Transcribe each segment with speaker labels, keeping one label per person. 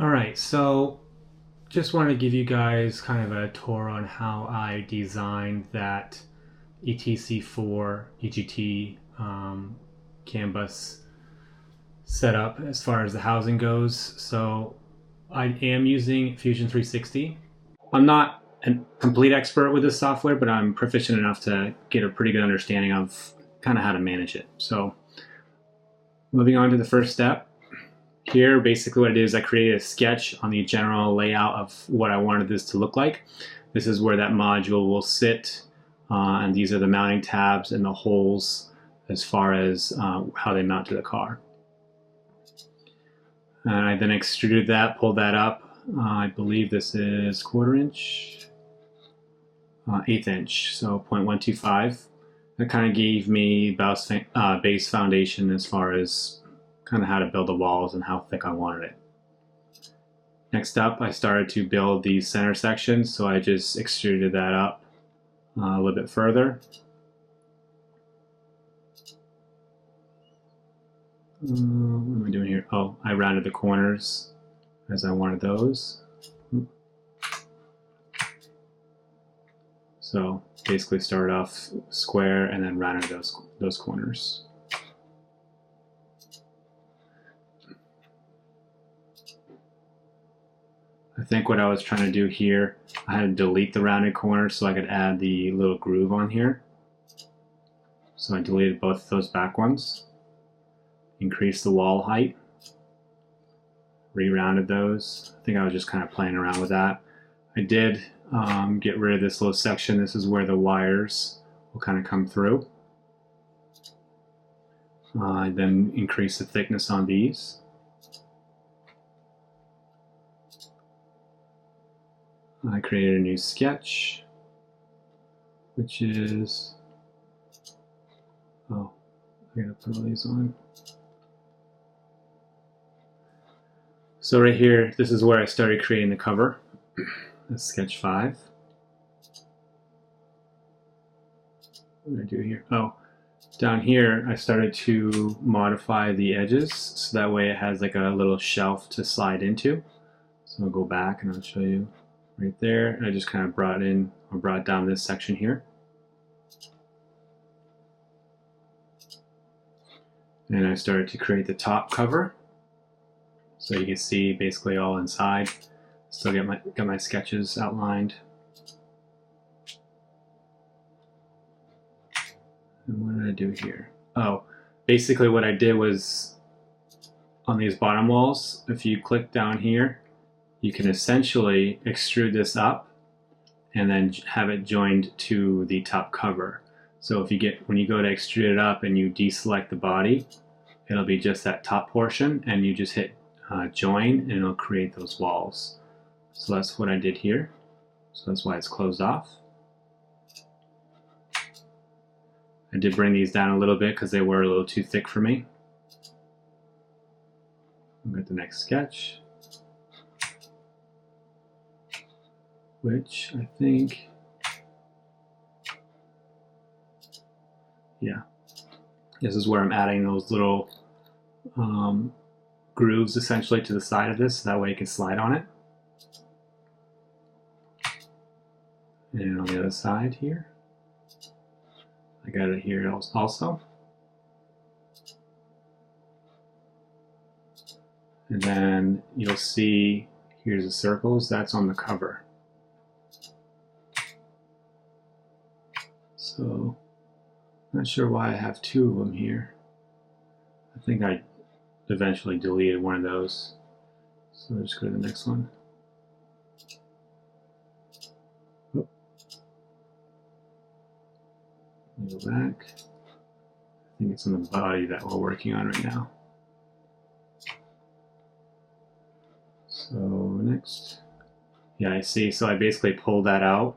Speaker 1: All right, so just want to give you guys kind of a tour on how I designed that ETC4 EGT CAN bus setup as far as the housing goes. So I am using Fusion 360. I'm not a complete expert with this software, but I'm proficient enough to get a pretty good understanding of kind of how to manage it. So moving on to the first step. Here, basically what I did is I created a sketch on the general layout of what I wanted this to look like. This is where that module will sit, and these are the mounting tabs and the holes as far as how they mount to the car. And I then extruded that, pulled that up. I believe this is 1/4 inch, 1/8 inch, so 0.125. That kind of gave me base foundation as far as kind of how to build the walls and how thick I wanted it. Next up, I started to build the center section, so I just extruded that up a little bit further. What am I doing here? Oh, I rounded the corners as I wanted those. So basically started off square and then rounded those corners. I think what I was trying to do here, I had to delete the rounded corners so I could add the little groove on here. So I deleted both of those back ones, increased the wall height, re-rounded those. I think I was just kind of playing around with that. I did get rid of this little section. This is where the wires will kind of come through. I then increased the thickness on these. I created a new sketch, which is, oh, I gotta put all these on. So right here, this is where I started creating the cover. That's sketch 5. What did I do here? Oh, down here I started to modify the edges so that way it has like a little shelf to slide into. So I'll go back and I'll show you right there. I just kind of brought down this section here. And I started to create the top cover. So you can see basically all inside. Still got my sketches outlined. And what did I do here? Oh, basically what I did was on these bottom walls, if you click down here, you can essentially extrude this up and then have it joined to the top cover. So when you go to extrude it up and you deselect the body, it'll be just that top portion, and you just hit join and it'll create those walls. So that's what I did here. So that's why it's closed off. I did bring these down a little bit because they were a little too thick for me. I'll get the next sketch, which I think, yeah, this is where I'm adding those little grooves essentially to the side of this, so that way you can slide on it. And on the other side here, I got it here also. And then you'll see here's the circles, that's on the cover. So, not sure why I have 2 of them here. I think I eventually deleted one of those. So let's go to the next one. Oh. Go back. I think it's on the body that we're working on right now. So next. Yeah, I see. So I basically pulled that out,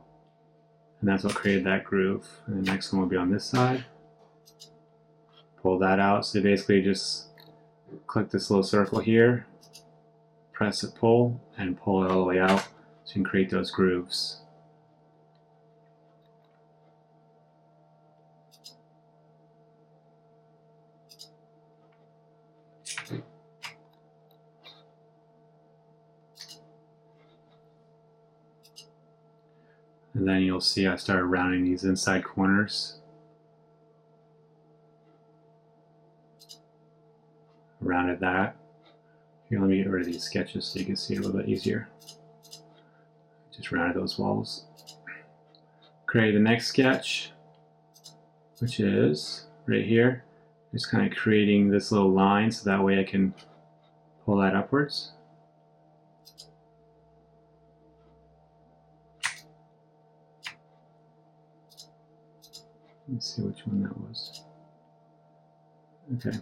Speaker 1: and that's what created that groove. And the next one will be on this side. Pull that out. So basically just click this little circle here, press it, pull, and pull it all the way out so you can create those grooves. And then you'll see I started rounding these inside corners. Rounded that. Here, let me get rid of these sketches so you can see it a little bit easier. Just rounded those walls. Create the next sketch, which is right here. Just kind of creating this little line so that way I can pull that upwards. Let's see which one that was. Okay,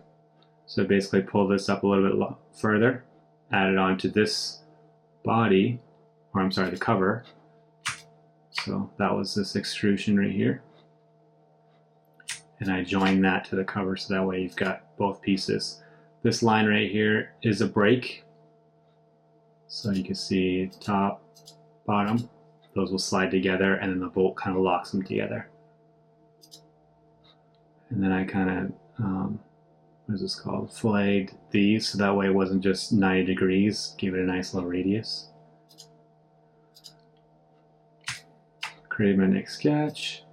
Speaker 1: so basically pull this up a little bit further, add it onto this body, or I'm sorry, the cover. So that was this extrusion right here. And I join that to the cover so that way you've got both pieces. This line right here is a break. So you can see top, bottom, those will slide together and then the bolt kind of locks them together. And then I kind of, what is this called? Filleted these so that way it wasn't just 90 degrees, give it a nice little radius. Create my next sketch.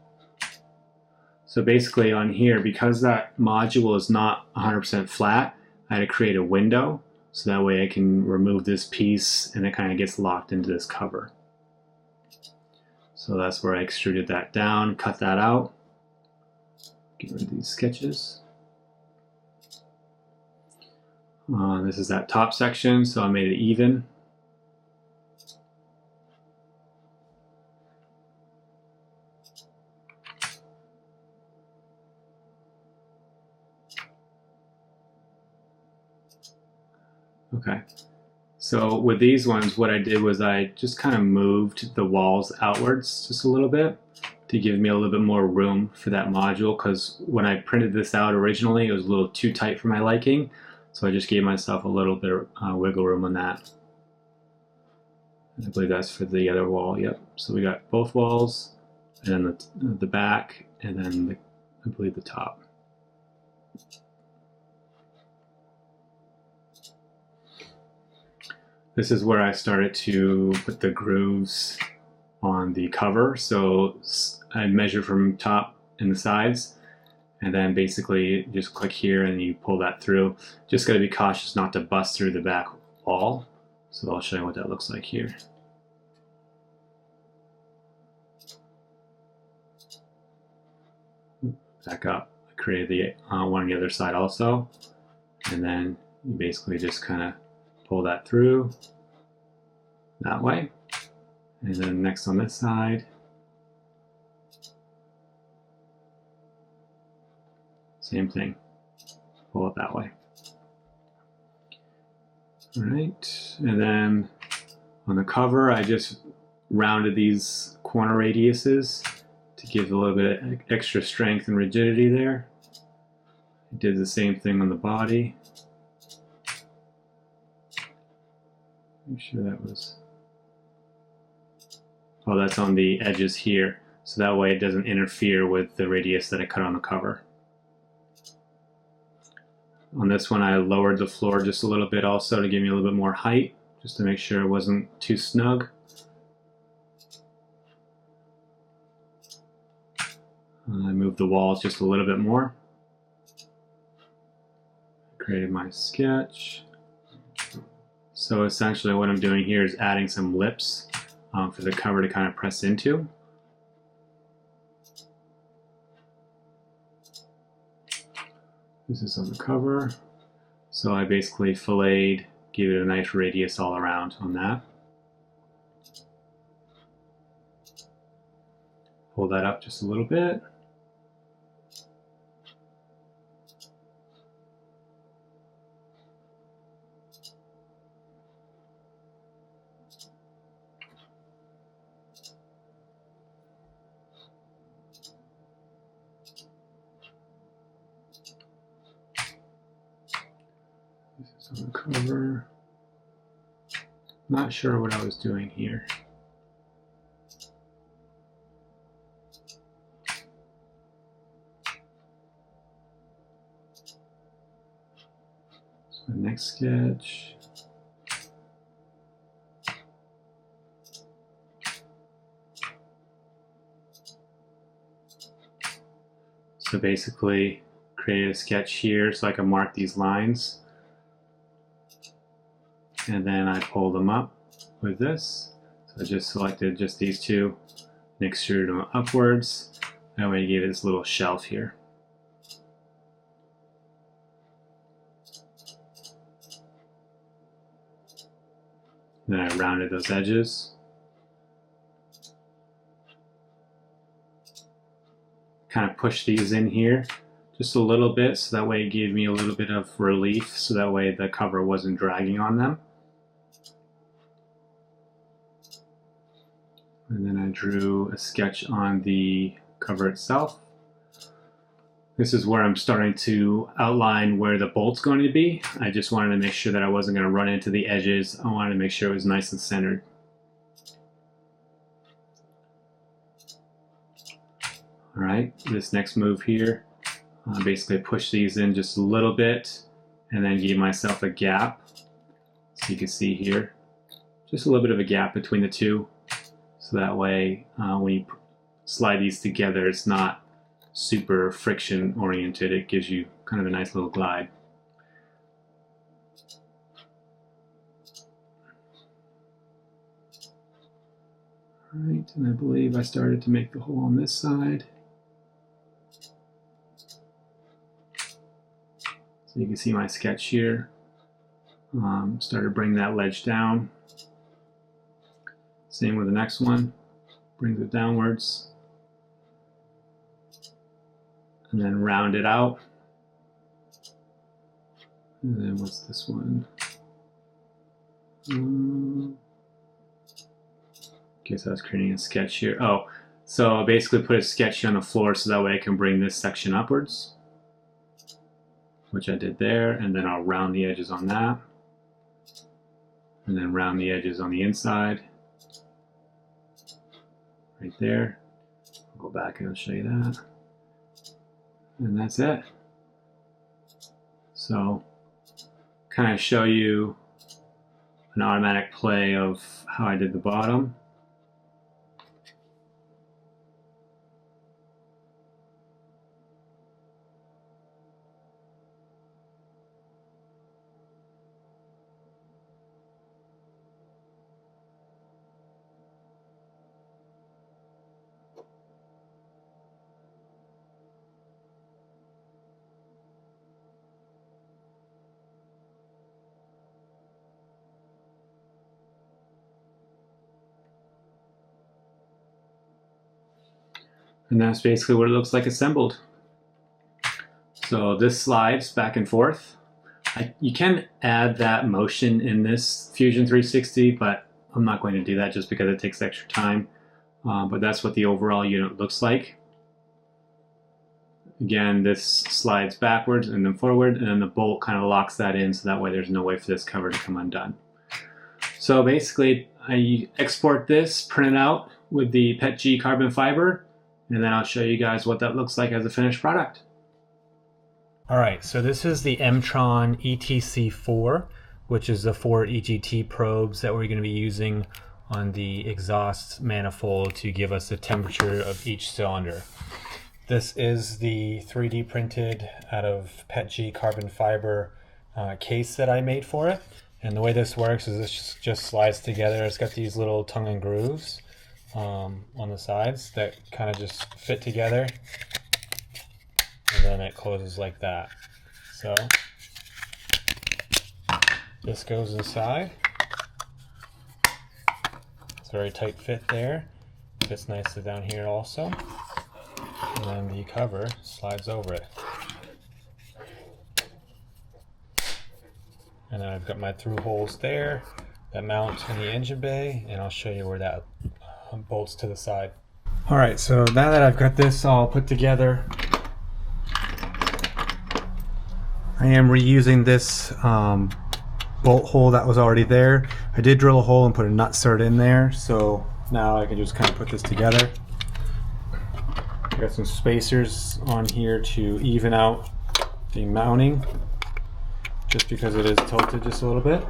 Speaker 1: So basically on here, because that module is not 100% flat, I had to create a window so that way I can remove this piece and it kind of gets locked into this cover. So that's where I extruded that down, cut that out. Get rid of these sketches. This is that top section, so I made it even. Okay, so with these ones, what I did was I just kind of moved the walls outwards just a little bit to give me a little bit more room for that module, because when I printed this out originally, it was a little too tight for my liking, so I just gave myself a little bit of wiggle room on that. I believe that's for the other wall, yep. So we got both walls, and then the back, and then I believe the top. This is where I started to put the grooves on the cover. So I measure from top and the sides, and then basically just click here and you pull that through. Just got to be cautious not to bust through the back wall. So I'll show you what that looks like here. Back up. I created the one on the other side also, and then you basically just kind of pull that through that way, and then next on this side, same thing, pull it that way. All right, and then on the cover, I just rounded these corner radiuses to give a little bit of extra strength and rigidity there. I did the same thing on the body. Make sure that was, oh, that's on the edges here, so that way it doesn't interfere with the radius that I cut on the cover. On this one, I lowered the floor just a little bit also to give me a little bit more height, just to make sure it wasn't too snug. I moved the walls just a little bit more. Created my sketch. So essentially what I'm doing here is adding some lips for the cover to kind of press into. This is on the cover. So I basically filleted, gave it a nice radius all around on that. Pull that up just a little bit. This is on the cover. Not sure what I was doing here. So the next sketch. So basically create a sketch here so I can mark these lines, and then I pull them up with this. So I just selected just these two and extruded them upwards. That way I gave it this little shelf here. Then I rounded those edges. Kind of push these in here just a little bit, so that way it gave me a little bit of relief, so that way the cover wasn't dragging on them. And then I drew a sketch on the cover itself. This is where I'm starting to outline where the bolt's going to be. I just wanted to make sure that I wasn't going to run into the edges. I wanted to make sure it was nice and centered. All right, this next move here, basically push these in just a little bit and then give myself a gap. So you can see here, just a little bit of a gap between the two. So that way, when you slide these together, it's not super friction oriented. It gives you kind of a nice little glide. All right, and I believe I started to make the hole on this side. So you can see my sketch here. Started to bring that ledge down. Same with the next one. Brings it downwards. And then round it out. And then what's this one? Guess I was creating a sketch here. Oh, so I basically put a sketch on the floor so that way I can bring this section upwards, which I did there, and then I'll round the edges on that, and then round the edges on the inside, right there. I'll go back and I'll show you that. And that's it. So, kind of show you an automatic play of how I did the bottom. And that's basically what it looks like assembled. So this slides back and forth. You can add that motion in this Fusion 360, but I'm not going to do that just because it takes extra time. But that's what the overall unit looks like. Again, this slides backwards and then forward, and then the bolt kind of locks that in, so that way there's no way for this cover to come undone. So basically, I export this, print it out with the PETG carbon fiber, and then I'll show you guys what that looks like as a finished product. All right, so this is the M-Tron ETC4, which is the 4 EGT probes that we're going to be using on the exhaust manifold to give us the temperature of each cylinder. This is the 3D printed out of PETG carbon fiber case that I made for it. And the way this works is this just slides together. It's got these little tongue and grooves on the sides that kind of just fit together, and then it closes like that. So this goes inside. It's a very tight fit there. Fits nicely down here also. And then the cover slides over it. And then I've got my through holes there that mount in the engine bay, and I'll show you where that bolts to the side. Alright, so now that I've got this all put together, I am reusing this bolt hole that was already there. I did drill a hole and put a nut cert in there, so now I can just kind of put this together. I got some spacers on here to even out the mounting, just because it is tilted just a little bit.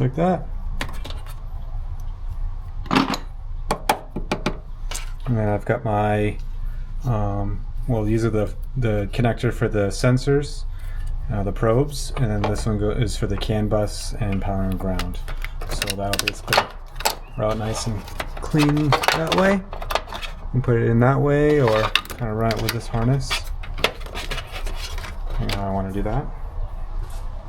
Speaker 1: like that. And then I've got my, well, these are the connector for the sensors, the probes, and then this one is for the CAN bus and power and ground. So that'll basically route nice and clean that way. You can put it in that way or kind of run it with this harness. I want to do that.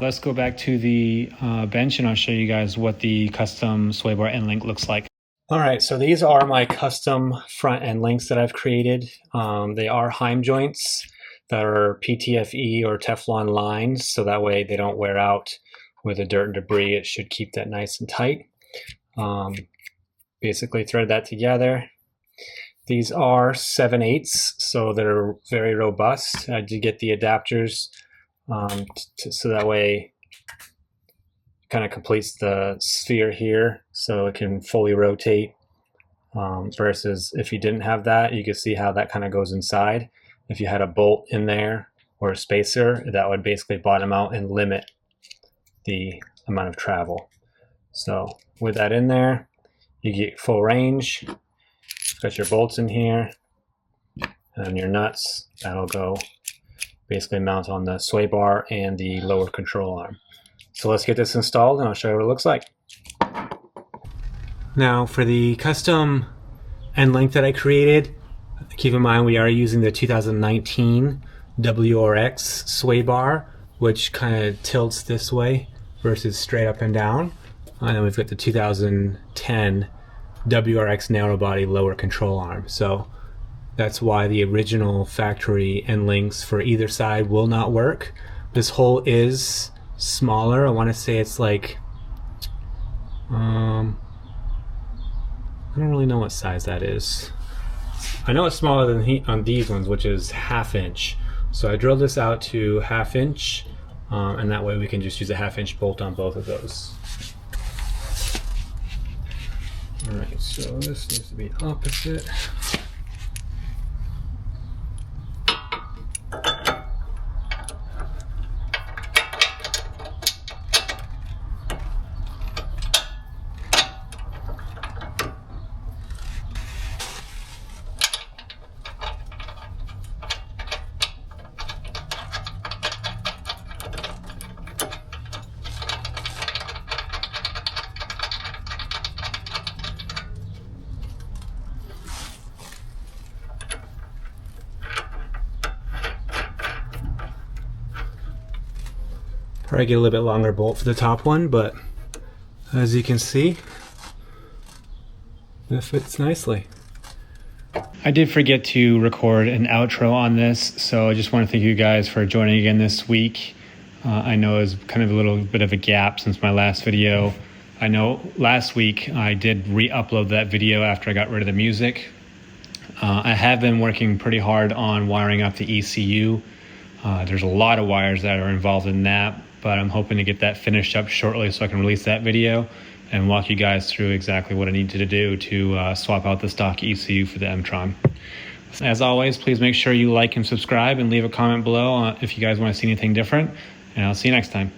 Speaker 1: Let's go back to the bench and I'll show you guys what the custom sway bar end link looks like. All right, so these are my custom front end links that I've created. They are Heim joints that are PTFE or Teflon lines, so that way they don't wear out with the dirt and debris. It should keep that nice and tight. Basically thread that together. These are 7/8, so they're very robust. I did get the adapters so that way it kind of completes the sphere here so it can fully rotate, versus if you didn't have that, you can see how that kind of goes inside. If you had a bolt in there or a spacer, that would basically bottom out and limit the amount of travel. So with that in there, you get full range. Got your bolts in here and your nuts. That'll go basically mount on the sway bar and the lower control arm. So let's get this installed and I'll show you what it looks like. Now for the custom end link that I created, keep in mind we are using the 2019 WRX sway bar, which kind of tilts this way versus straight up and down. And then we've got the 2010 WRX narrow body lower control arm. So that's why the original factory end links for either side will not work. This hole is smaller. I want to say it's like, I don't really know what size that is. I know it's smaller than on these ones, which is 1/2 inch. So I drilled this out to 1/2 inch, and that way we can just use a 1/2 inch bolt on both of those. Alright, so this needs to be opposite. Probably get a little bit longer bolt for the top one, but as you can see, it fits nicely. I did forget to record an outro on this, so I just want to thank you guys for joining again this week. I know it was kind of a little bit of a gap since my last video. I know last week I did re-upload that video after I got rid of the music. I have been working pretty hard on wiring up the ECU. There's a lot of wires that are involved in that, but I'm hoping to get that finished up shortly so I can release that video and walk you guys through exactly what I needed to do to swap out the stock ECU for the M-Tron. As always, please make sure you like and subscribe and leave a comment below if you guys want to see anything different, and I'll see you next time.